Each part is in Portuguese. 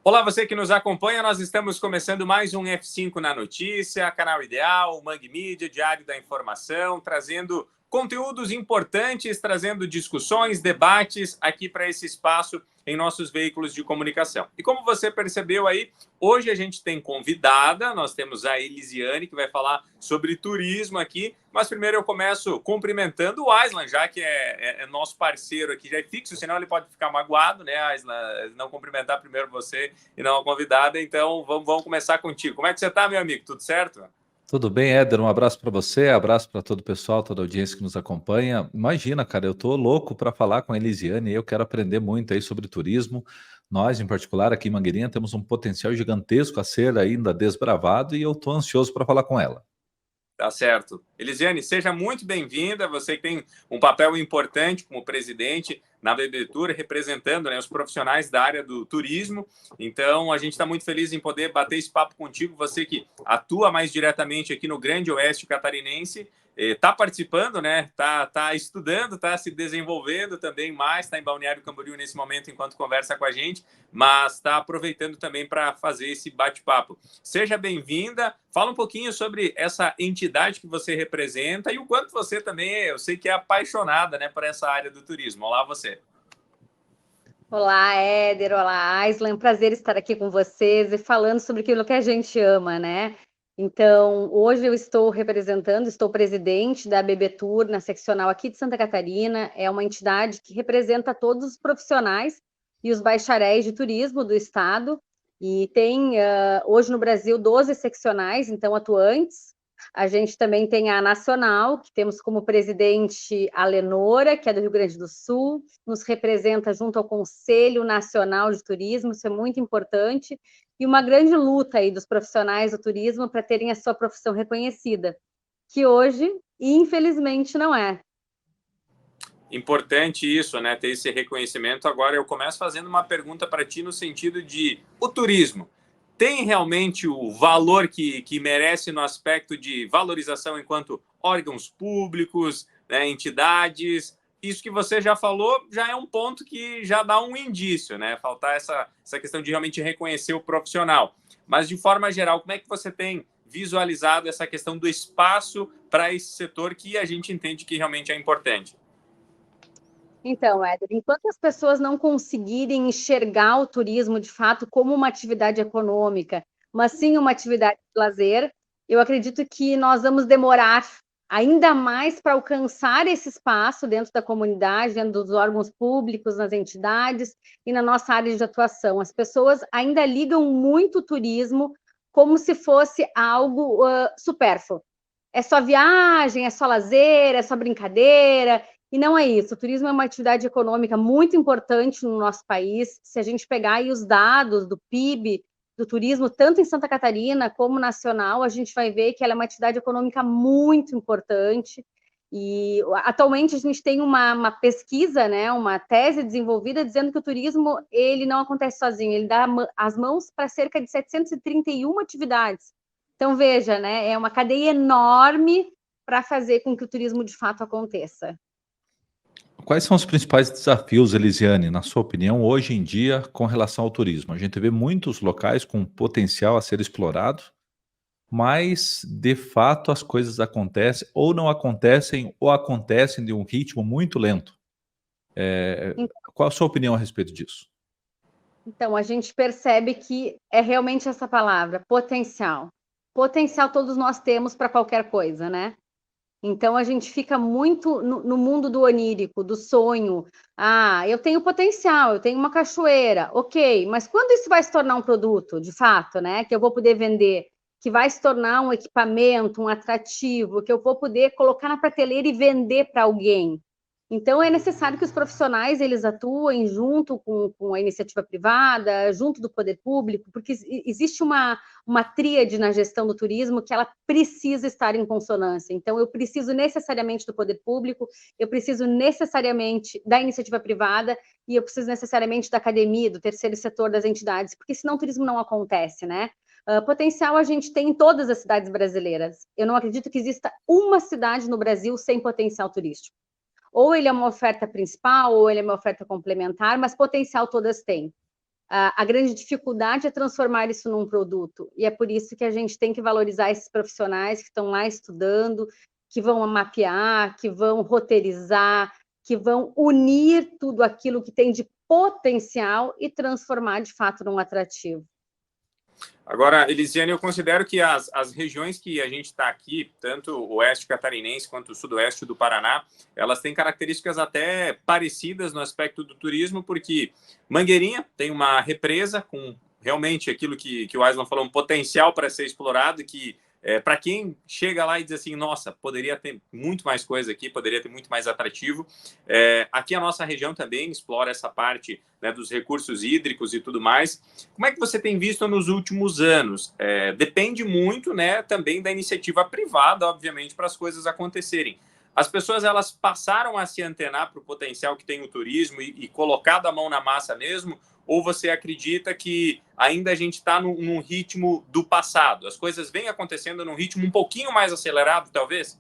Olá, você que nos acompanha, nós estamos começando mais um F5 na Notícia, canal Ideal, Mangue Mídia, Diário da Informação, trazendo conteúdos importantes, trazendo discussões, debates aqui para esse espaço em nossos veículos de comunicação. E como você percebeu aí, hoje a gente tem convidada, nós temos a Elisiane, que vai falar sobre turismo aqui, mas primeiro eu começo cumprimentando o Aislan, já que é nosso parceiro aqui, já é fixo, senão ele pode ficar magoado, né, Aislan, não cumprimentar primeiro você e não a convidada, então vamos começar contigo. Como é que você está, meu amigo? Tudo certo? Tudo bem, Éder? Um abraço para você, abraço para todo o pessoal, toda a audiência que nos acompanha. Imagina, cara, eu tô louco para falar com a Elisiane e eu quero aprender muito aí sobre turismo. Nós, em particular, aqui em Mangueirinha, temos um potencial gigantesco a ser ainda desbravado e eu tô ansioso para falar com ela. Tá certo. Elisiane, seja muito bem-vinda. Você que tem um papel importante como presidente na Bebetour, representando, né, os profissionais da área do turismo. Então, a gente está muito feliz em poder bater esse papo contigo. Você que atua mais diretamente aqui no Grande Oeste Catarinense, está participando, né? Tá estudando, está se desenvolvendo também mais, está em Balneário Camboriú nesse momento enquanto conversa com a gente, mas está aproveitando também para fazer esse bate-papo. Seja bem-vinda. Fala um pouquinho sobre essa entidade que você representa e o quanto você também, eu sei que é apaixonada, né, por essa área do turismo. Olá, você. Olá, Éder, olá, Aislan, prazer estar aqui com vocês e falando sobre aquilo que a gente ama, né? Então, hoje eu estou presidente da Bebetour na seccional aqui de Santa Catarina, é uma entidade que representa todos os profissionais e os bacharéis de turismo do estado, e tem hoje no Brasil 12 seccionais, então, atuantes. A gente também tem a nacional, que temos como presidente a Lenora, que é do Rio Grande do Sul, nos representa junto ao Conselho Nacional de Turismo, isso é muito importante, e uma grande luta aí dos profissionais do turismo para terem a sua profissão reconhecida, que hoje, infelizmente, não é. Importante isso, né? Ter esse reconhecimento. Agora eu começo fazendo uma pergunta para ti no sentido de o turismo tem realmente o valor que merece no aspecto de valorização enquanto órgãos públicos, né, entidades? Isso que você já falou já é um ponto que já dá um indício, né? Faltar essa questão de realmente reconhecer o profissional. Mas, de forma geral, como é que você tem visualizado essa questão do espaço para esse setor que a gente entende que realmente é importante? Então, Éder, enquanto as pessoas não conseguirem enxergar o turismo de fato como uma atividade econômica, mas sim uma atividade de lazer, eu acredito que nós vamos demorar ainda mais para alcançar esse espaço dentro da comunidade, dentro dos órgãos públicos, nas entidades e na nossa área de atuação. As pessoas ainda ligam muito o turismo como se fosse algo supérfluo. É só viagem, é só lazer, é só brincadeira. E não é isso. O turismo é uma atividade econômica muito importante no nosso país. Se a gente pegar aí os dados do PIB do turismo, tanto em Santa Catarina como nacional, a gente vai ver que ela é uma atividade econômica muito importante. E atualmente a gente tem uma pesquisa, né, uma tese desenvolvida dizendo que o turismo ele não acontece sozinho, ele dá as mãos para cerca de 731 atividades. Então veja, né, é uma cadeia enorme para fazer com que o turismo de fato aconteça. Quais são os principais desafios, Elisiane, na sua opinião, hoje em dia, com relação ao turismo? A gente vê muitos locais com potencial a ser explorado, mas, de fato, as coisas acontecem ou acontecem de um ritmo muito lento. Qual a sua opinião a respeito disso? Então, a gente percebe que é realmente essa palavra, potencial. Potencial todos nós temos para qualquer coisa, né? Então, a gente fica muito no mundo do onírico, do sonho. Ah, eu tenho potencial, eu tenho uma cachoeira, ok, mas quando isso vai se tornar um produto, de fato, né? Que eu vou poder vender, que vai se tornar um equipamento, um atrativo, que eu vou poder colocar na prateleira e vender para alguém. Então, é necessário que os profissionais eles atuem junto com a iniciativa privada, junto do poder público, porque existe uma tríade na gestão do turismo que ela precisa estar em consonância. Então, eu preciso necessariamente do poder público, eu preciso necessariamente da iniciativa privada e eu preciso necessariamente da academia, do terceiro setor das entidades, porque senão o turismo não acontece, né? Potencial a gente tem em todas as cidades brasileiras. Eu não acredito que exista uma cidade no Brasil sem potencial turístico. Ou ele é uma oferta principal, ou ele é uma oferta complementar, mas potencial todas têm. A grande dificuldade é transformar isso num produto, e é por isso que a gente tem que valorizar esses profissionais que estão lá estudando, que vão mapear, que vão roteirizar, que vão unir tudo aquilo que tem de potencial e transformar, de fato, num atrativo. Agora, Elisiane, eu considero que as regiões que a gente está aqui, tanto o oeste catarinense quanto o sudoeste do Paraná, elas têm características até parecidas no aspecto do turismo, porque Mangueirinha tem uma represa com realmente aquilo que o Aislan falou, um potencial para ser explorado, que para quem chega lá e diz assim, nossa, poderia ter muito mais coisa aqui, poderia ter muito mais atrativo. Aqui a nossa região também explora essa parte, né, dos recursos hídricos e tudo mais. Como é que você tem visto nos últimos anos? Depende muito, né, também da iniciativa privada, obviamente, para as coisas acontecerem. As pessoas elas passaram a se antenar para o potencial que tem o turismo e colocado a mão na massa mesmo? Ou você acredita que ainda a gente está num ritmo do passado? As coisas vêm acontecendo num ritmo um pouquinho mais acelerado, talvez?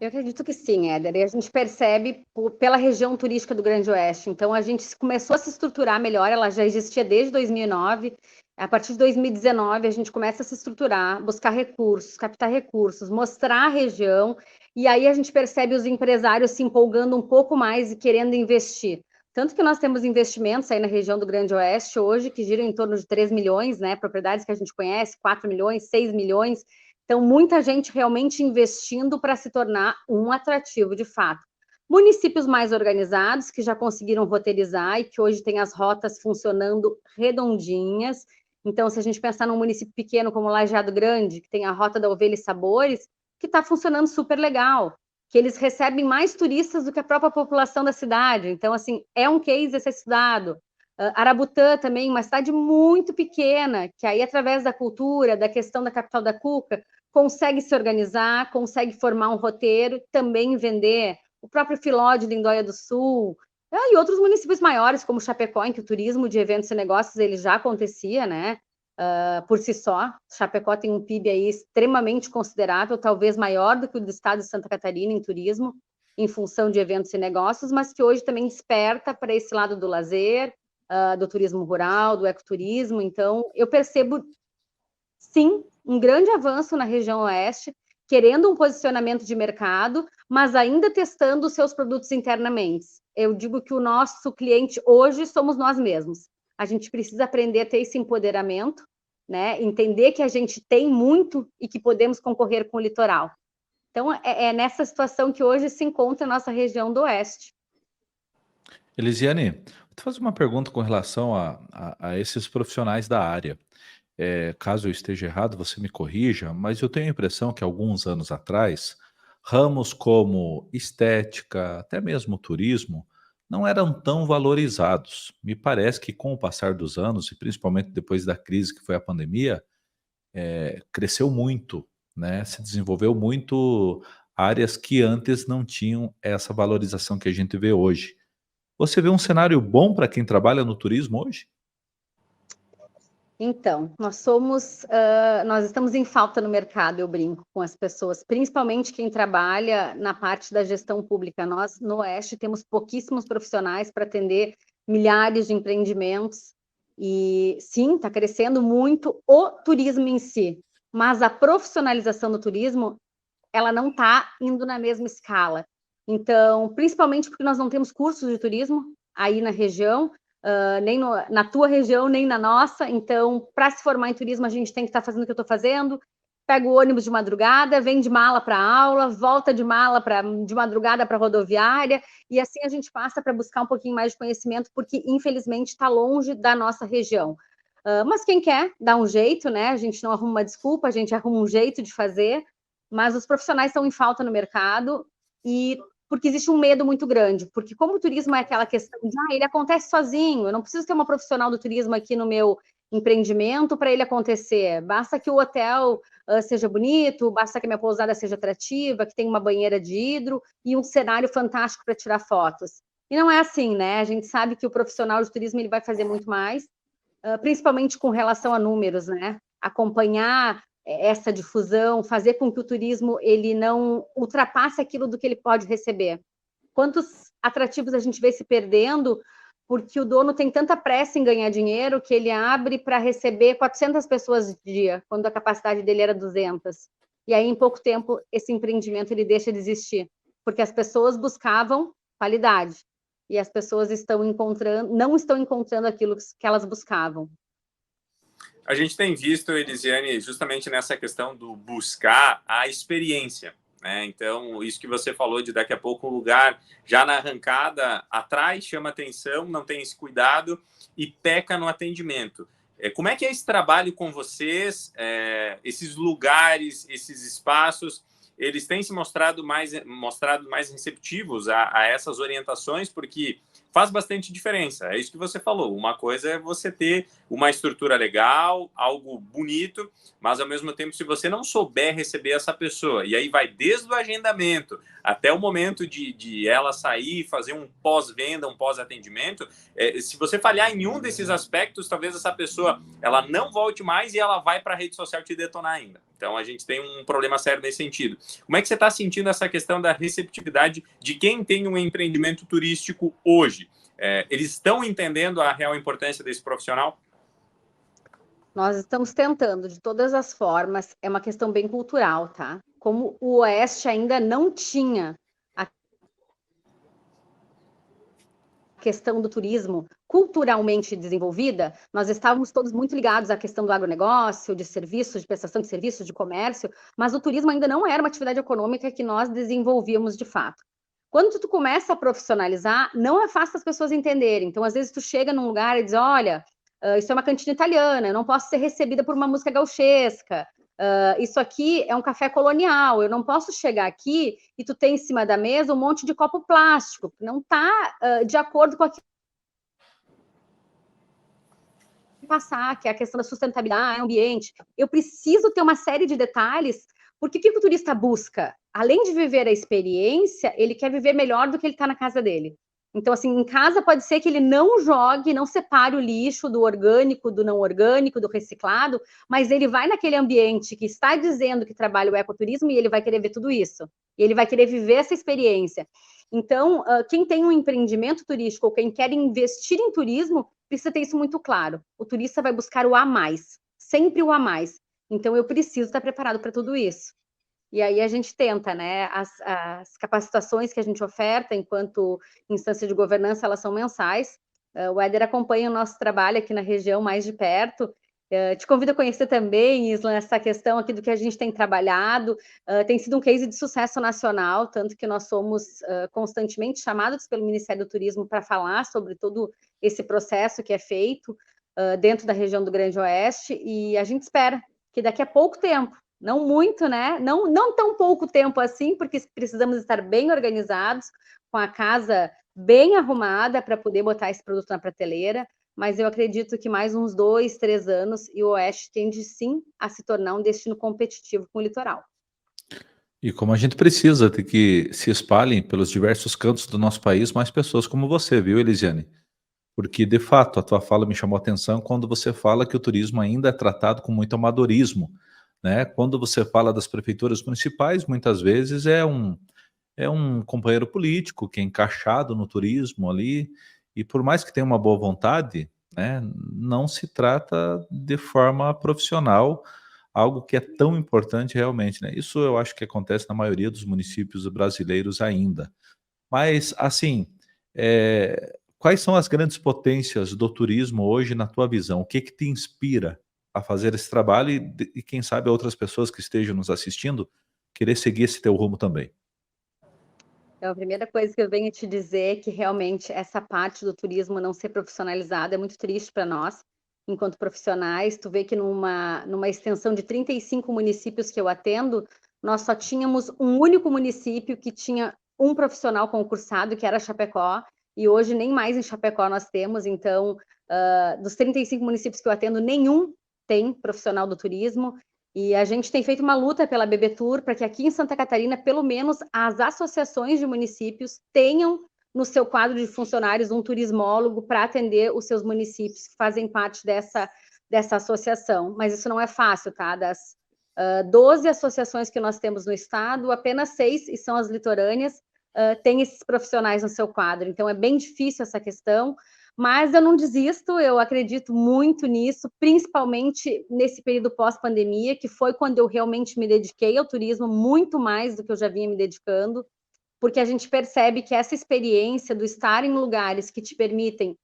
Eu acredito que sim, Éder, e a gente percebe pela região turística do Grande Oeste. Então, a gente começou a se estruturar melhor, ela já existia desde 2009. A partir de 2019, a gente começa a se estruturar, buscar recursos, captar recursos, mostrar a região, e aí a gente percebe os empresários se empolgando um pouco mais e querendo investir. Tanto que nós temos investimentos aí na região do Grande Oeste hoje, que giram em torno de 3 milhões, né? Propriedades que a gente conhece, 4 milhões, 6 milhões. Então, muita gente realmente investindo para se tornar um atrativo de fato. Municípios mais organizados, que já conseguiram roteirizar e que hoje têm as rotas funcionando redondinhas. Então, se a gente pensar num município pequeno como Lajeado Grande, que tem a Rota da Ovelha e Sabores, que está funcionando super legal, que eles recebem mais turistas do que a própria população da cidade. Então, assim, é um case a ser estudado. Arabutã também, uma cidade muito pequena, que aí, através da cultura, da questão da capital da cuca, consegue se organizar, consegue formar um roteiro, também vender. O próprio Filó de Lindóia do Sul, e outros municípios maiores, como Chapecó, em que o turismo de eventos e negócios ele já acontecia, né? Por si só. Chapecó tem um PIB aí extremamente considerável, talvez maior do que o do estado de Santa Catarina em turismo, em função de eventos e negócios, mas que hoje também desperta para esse lado do lazer, do turismo rural, do ecoturismo. Então, eu percebo, sim, um grande avanço na região oeste, querendo um posicionamento de mercado, mas ainda testando os seus produtos internamente. Eu digo que o nosso cliente hoje somos nós mesmos. A gente precisa aprender a ter esse empoderamento, né? Entender que a gente tem muito e que podemos concorrer com o litoral. Então, é nessa situação que hoje se encontra a nossa região do oeste. Elisiane, vou te fazer uma pergunta com relação a esses profissionais da área. Caso eu esteja errado, você me corrija, mas eu tenho a impressão que alguns anos atrás, ramos como estética, até mesmo turismo, não eram tão valorizados. Me parece que com o passar dos anos, e principalmente depois da crise que foi a pandemia, cresceu muito, né? Se desenvolveu muito áreas que antes não tinham essa valorização que a gente vê hoje. Você vê um cenário bom para quem trabalha no turismo hoje? Então, nós estamos em falta no mercado, eu brinco com as pessoas, principalmente quem trabalha na parte da gestão pública. Nós, no Oeste, temos pouquíssimos profissionais para atender milhares de empreendimentos, e sim, está crescendo muito o turismo em si, mas a profissionalização do turismo, ela não está indo na mesma escala. Então, principalmente porque nós não temos cursos de turismo aí na região, nem na tua região, nem na nossa. Então, para se formar em turismo, a gente tem que estar fazendo o que eu estou fazendo. Pega o ônibus de madrugada, vem de mala para aula, volta de mala de madrugada para a rodoviária, e assim a gente passa para buscar um pouquinho mais de conhecimento, porque, infelizmente, está longe da nossa região. Mas quem quer, dá um jeito, né? A gente não arruma uma desculpa, a gente arruma um jeito de fazer, mas os profissionais estão em falta no mercado, e porque existe um medo muito grande, porque como o turismo é aquela questão de, ele acontece sozinho, eu não preciso ter uma profissional do turismo aqui no meu empreendimento para ele acontecer, basta que o hotel seja bonito, basta que a minha pousada seja atrativa, que tenha uma banheira de hidro e um cenário fantástico para tirar fotos. E não é assim, né? A gente sabe que o profissional de turismo ele vai fazer muito mais, principalmente com relação a números, né? Acompanhar essa difusão, fazer com que o turismo ele não ultrapasse aquilo do que ele pode receber. Quantos atrativos a gente vê se perdendo porque o dono tem tanta pressa em ganhar dinheiro que ele abre para receber 400 pessoas por dia, quando a capacidade dele era 200. E aí, em pouco tempo, esse empreendimento ele deixa de existir, porque as pessoas buscavam qualidade e as pessoas não estão encontrando aquilo que elas buscavam. A gente tem visto, Elisiane, justamente nessa questão do buscar a experiência, né? Então, isso que você falou de daqui a pouco o lugar já na arrancada atrás, chama atenção, não tem esse cuidado e peca no atendimento. Como é que é esse trabalho com vocês, esses lugares, esses espaços, eles têm se mostrado mais receptivos a essas orientações, porque faz bastante diferença. É isso que você falou. Uma coisa é você ter uma estrutura legal, algo bonito, mas ao mesmo tempo, se você não souber receber essa pessoa, e aí vai desde o agendamento até o momento de ela sair, fazer um pós-venda, um pós-atendimento, se você falhar em um desses aspectos, talvez essa pessoa ela não volte mais e ela vai para a rede social te detonar ainda. Então, a gente tem um problema sério nesse sentido. Como é que você está sentindo essa questão da receptividade de quem tem um empreendimento turístico hoje? Eles estão entendendo a real importância desse profissional? Nós estamos tentando, de todas as formas, é uma questão bem cultural, tá? Como o Oeste ainda não tinha a questão do turismo culturalmente desenvolvida, nós estávamos todos muito ligados à questão do agronegócio, de serviços, de prestação de serviços, de comércio, mas o turismo ainda não era uma atividade econômica que nós desenvolvíamos de fato. Quando tu começa a profissionalizar, não é fácil as pessoas entenderem. Então, às vezes, tu chega num lugar e diz, olha, isso é uma cantina italiana, eu não posso ser recebida por uma música gauchesca, isso aqui é um café colonial, eu não posso chegar aqui e tu tem em cima da mesa um monte de copo plástico, que não está de acordo com aquilo que passar, que é a questão da sustentabilidade, ambiente. Eu preciso ter uma série de detalhes, porque o que o turista busca? Além de viver a experiência, ele quer viver melhor do que ele está na casa dele. Então, assim, em casa pode ser que ele não jogue, não separe o lixo do orgânico, do não orgânico, do reciclado, mas ele vai naquele ambiente que está dizendo que trabalha o ecoturismo e ele vai querer ver tudo isso. E ele vai querer viver essa experiência. Então, quem tem um empreendimento turístico ou quem quer investir em turismo, precisa ter isso muito claro. O turista vai buscar o a mais, sempre o a mais. Então, eu preciso estar preparado para tudo isso. E aí a gente tenta, né? As capacitações que a gente oferta enquanto instância de governança, elas são mensais. O Éder acompanha o nosso trabalho aqui na região mais de perto. Te convido a conhecer também, Isla, essa questão aqui do que a gente tem trabalhado. Tem sido um case de sucesso nacional, tanto que nós somos constantemente chamados pelo Ministério do Turismo para falar sobre todo esse processo que é feito dentro da região do Grande Oeste, e a gente espera que daqui a pouco tempo, não muito, né? Não tão pouco tempo assim, porque precisamos estar bem organizados, com a casa bem arrumada para poder botar esse produto na prateleira, mas eu acredito que mais uns 2, 3 anos e o Oeste tende sim a se tornar um destino competitivo com o litoral. E como a gente precisa de que se espalhem pelos diversos cantos do nosso país mais pessoas como você, viu, Elisiane? Porque, de fato, a tua fala me chamou a atenção quando você fala que o turismo ainda é tratado com muito amadorismo, né? Quando você fala das prefeituras municipais, muitas vezes é um companheiro político que é encaixado no turismo ali, e por mais que tenha uma boa vontade, né, não se trata de forma profissional, algo que é tão importante realmente, né? Isso eu acho que acontece na maioria dos municípios brasileiros ainda. Mas, assim, quais são as grandes potências do turismo hoje na tua visão? O que que te inspira a fazer esse trabalho e quem sabe outras pessoas que estejam nos assistindo querer seguir esse teu rumo também? Então, a primeira coisa que eu venho te dizer é que realmente essa parte do turismo não ser profissionalizada é muito triste para nós, enquanto profissionais. Tu vê que numa extensão de 35 municípios que eu atendo, nós só tínhamos um único município que tinha um profissional concursado, que era Chapecó, e hoje nem mais em Chapecó nós temos. Então, dos 35 municípios que eu atendo, nenhum tem profissional do turismo. E a gente tem feito uma luta pela BBTur para que aqui em Santa Catarina, pelo menos, as associações de municípios tenham no seu quadro de funcionários um turismólogo para atender os seus municípios que fazem parte dessa associação. Mas isso não é fácil, tá? Das 12 associações que nós temos no estado, apenas 6, e são as litorâneas, têm esses profissionais no seu quadro. Então, é bem difícil essa questão, Mas eu não desisto, eu acredito muito nisso, principalmente nesse período pós-pandemia, que foi quando eu realmente me dediquei ao turismo, muito mais do que eu já vinha me dedicando, porque a gente percebe que essa experiência do estar em lugares que te permitem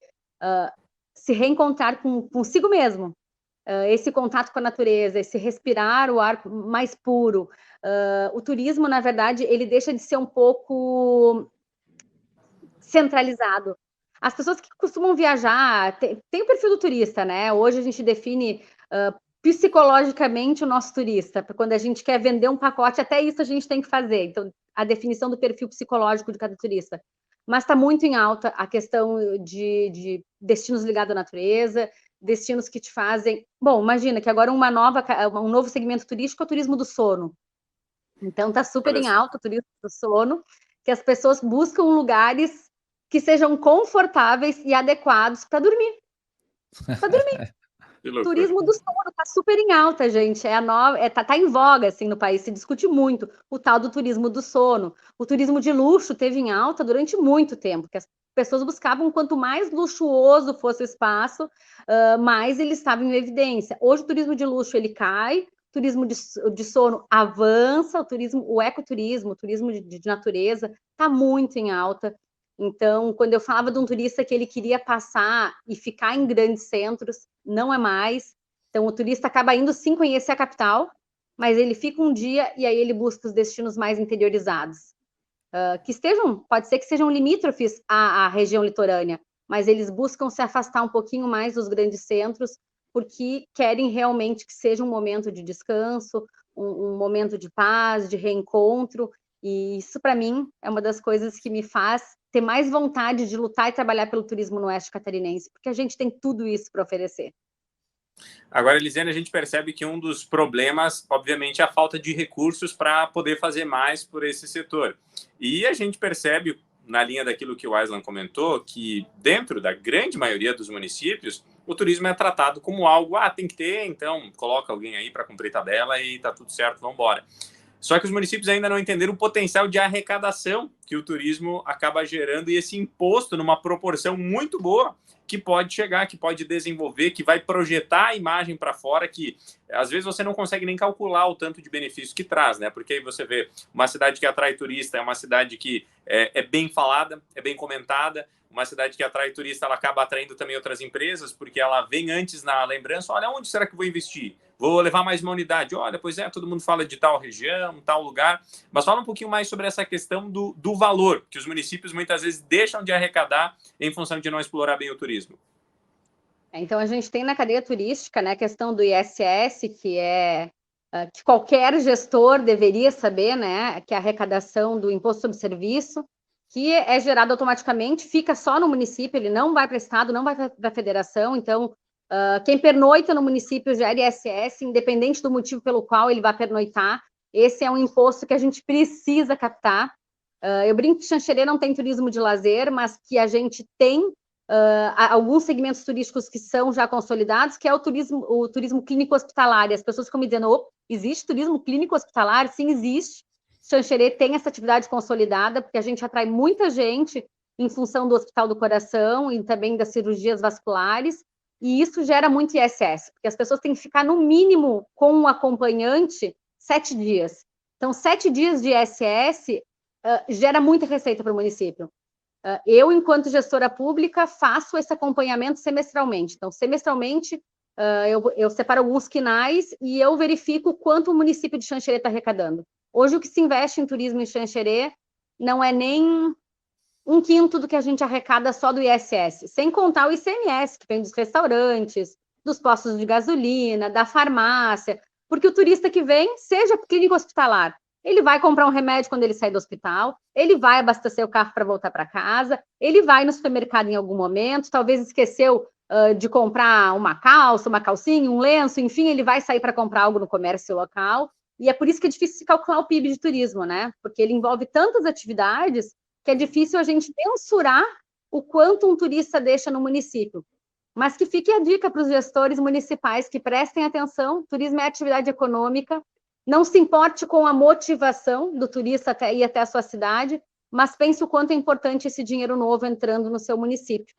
se reencontrar consigo mesmo, esse contato com a natureza, esse respirar o ar mais puro, o turismo, na verdade, ele deixa de ser um pouco centralizado. As pessoas que costumam viajar, tem o perfil do turista, né? Hoje a gente define psicologicamente o nosso turista, quando a gente quer vender um pacote, até isso a gente tem que fazer. Então, a definição do perfil psicológico de cada turista. Mas está muito em alta a questão de destinos ligados à natureza, destinos que te fazem... Bom, imagina que agora um novo segmento turístico é o turismo do sono. Então, está super em alta o turismo do sono, que as pessoas buscam lugares que sejam confortáveis e adequados para dormir. Para dormir. Turismo do sono está super em alta, gente. Tá em voga assim no país, se discute muito o tal do turismo do sono. O turismo de luxo teve em alta durante muito tempo, que as pessoas buscavam quanto mais luxuoso fosse o espaço, mais ele estava em evidência. Hoje o turismo de luxo ele cai, o turismo de sono avança, o ecoturismo, o turismo de natureza está muito em alta. Então, quando eu falava de um turista que ele queria passar e ficar em grandes centros, não é mais. Então, o turista acaba indo sim conhecer a capital, mas ele fica um dia e aí ele busca os destinos mais interiorizados. Pode ser que sejam limítrofes à região litorânea, mas eles buscam se afastar um pouquinho mais dos grandes centros, porque querem realmente que seja um momento de descanso, um momento de paz, de reencontro, e isso, para mim, é uma das coisas que me faz ter mais vontade de lutar e trabalhar pelo turismo no Oeste Catarinense, porque a gente tem tudo isso para oferecer. Agora, Elisiane, a gente percebe que um dos problemas, obviamente, é a falta de recursos para poder fazer mais por esse setor. E a gente percebe, na linha daquilo que o Aislan comentou, que dentro da grande maioria dos municípios, o turismo é tratado como algo, tem que ter, então coloca alguém aí para cumprir tabela e tá tudo certo, vamos embora. Só que os municípios ainda não entenderam o potencial de arrecadação que o turismo acaba gerando e esse imposto numa proporção muito boa que pode chegar, que pode desenvolver, que vai projetar a imagem para fora, que às vezes você não consegue nem calcular o tanto de benefício que traz, né? Porque aí você vê uma cidade que atrai turista, é uma cidade que é bem falada, é bem comentada, uma cidade que atrai turista, ela acaba atraindo também outras empresas, porque ela vem antes na lembrança, olha, onde será que eu vou investir? Vou levar mais uma unidade. Olha, pois é, todo mundo fala de tal região, tal lugar, mas fala um pouquinho mais sobre essa questão do valor, que os municípios muitas vezes deixam de arrecadar em função de não explorar bem o turismo. Então, a gente tem na cadeia turística, né, a questão do ISS, que qualquer gestor deveria saber, né, que é a arrecadação do Imposto sobre Serviço, que é gerado automaticamente, fica só no município, ele não vai para o Estado, não vai para a federação, então, quem pernoita no município gera ISS, independente do motivo pelo qual ele vai pernoitar, esse é um imposto que a gente precisa captar. Eu brinco que Xanxerê não tem turismo de lazer, mas que a gente tem alguns segmentos turísticos que são já consolidados, que é o turismo clínico-hospitalar, e as pessoas ficam me dizendo, existe turismo clínico-hospitalar? Sim, existe. Xanxerê tem essa atividade consolidada, porque a gente atrai muita gente em função do Hospital do Coração e também das cirurgias vasculares, e isso gera muito ISS, porque as pessoas têm que ficar, no mínimo, com um acompanhante 7 dias. Então, 7 dias de ISS gera muita receita para o município. Eu, enquanto gestora pública, faço esse acompanhamento semestralmente. Então, semestralmente, eu separo alguns quinais e eu verifico quanto o município de Xanxerê está arrecadando. Hoje, o que se investe em turismo em Xanxerê não é nem 1/5 do que a gente arrecada só do ISS, sem contar o ICMS, que vem dos restaurantes, dos postos de gasolina, da farmácia, porque o turista que vem, seja clínico hospitalar, ele vai comprar um remédio quando ele sair do hospital, ele vai abastecer o carro para voltar para casa, ele vai no supermercado em algum momento, talvez esqueceu de comprar uma calça, uma calcinha, um lenço, enfim, ele vai sair para comprar algo no comércio local, e é por isso que é difícil se calcular o PIB de turismo, né? Porque ele envolve tantas atividades que é difícil a gente mensurar o quanto um turista deixa no município. Mas que fique a dica para os gestores municipais que prestem atenção, turismo é atividade econômica, não se importe com a motivação do turista ir até a sua cidade, mas pense o quanto é importante esse dinheiro novo entrando no seu município.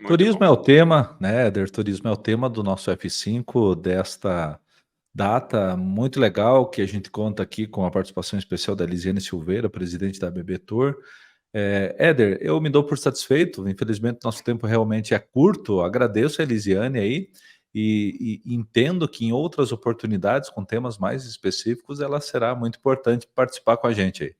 Turismo bom. é o tema, né, Éder? Turismo é o tema do nosso F5 desta data muito legal, que a gente conta aqui com a participação especial da Elisiane Silveira, presidente da BB Tour. Éder, eu me dou por satisfeito, infelizmente nosso tempo realmente é curto, agradeço a Elisiane aí e entendo que em outras oportunidades, com temas mais específicos, ela será muito importante participar com a gente aí.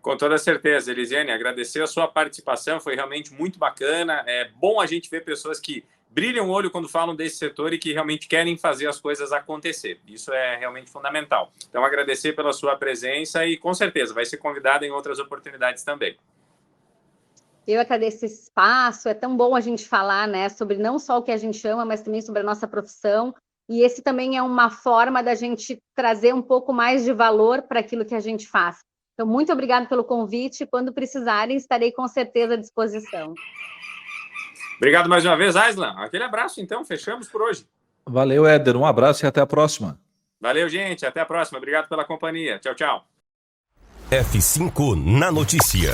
Com toda certeza, Elisiane, agradecer a sua participação, foi realmente muito bacana. É bom a gente ver pessoas que brilham o olho quando falam desse setor e que realmente querem fazer as coisas acontecer. Isso é realmente fundamental. Então, agradecer pela sua presença e, com certeza, vai ser convidada em outras oportunidades também. Eu agradeço esse espaço, é tão bom a gente falar, né, sobre não só o que a gente ama, mas também sobre a nossa profissão, e esse também é uma forma da gente trazer um pouco mais de valor para aquilo que a gente faz. Então, muito obrigada pelo convite, quando precisarem, estarei com certeza à disposição. Obrigado mais uma vez, Aislan. Aquele abraço, então, fechamos por hoje. Valeu, Éder, um abraço e até a próxima. Valeu, gente, até a próxima. Obrigado pela companhia. Tchau, tchau. F5 na notícia.